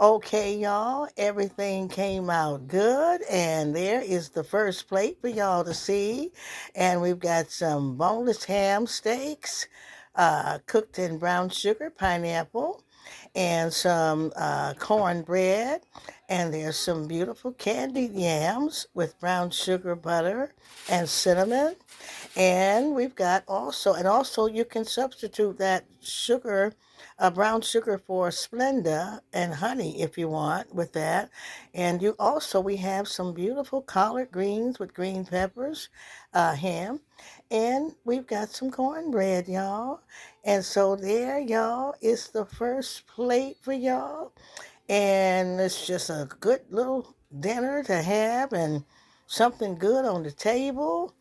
Okay, y'all, everything came out good, and there is the first plate for y'all to see. And we've got some boneless ham steaks, cooked in brown sugar, pineapple, and some cornbread. And there's some beautiful candied yams with brown sugar, butter, and cinnamon. And we've got also you can substitute that sugar, brown sugar for Splenda and honey if you want with that. And we have some beautiful collard greens with green peppers, ham, and we've got some cornbread, y'all. And so there, y'all, is the first plate for y'all. And it's just a good little dinner to have and something good on the table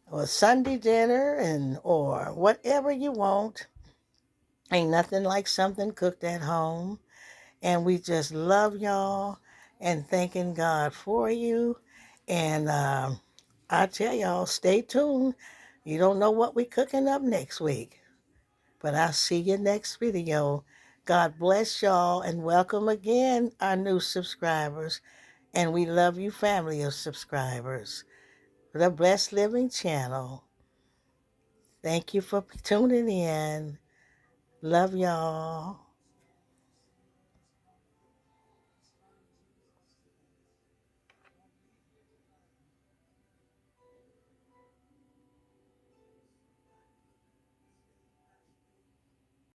or Sunday dinner and or whatever you want. Ain't nothing like something cooked at home. And we just love y'all and thanking God for you. And I tell y'all, stay tuned. You don't know what we cooking up next week. But I'll see you next video. God bless y'all and welcome again our new subscribers. And we love you, family of subscribers. The Blessed Living Channel. Thank you for tuning in. Love y'all.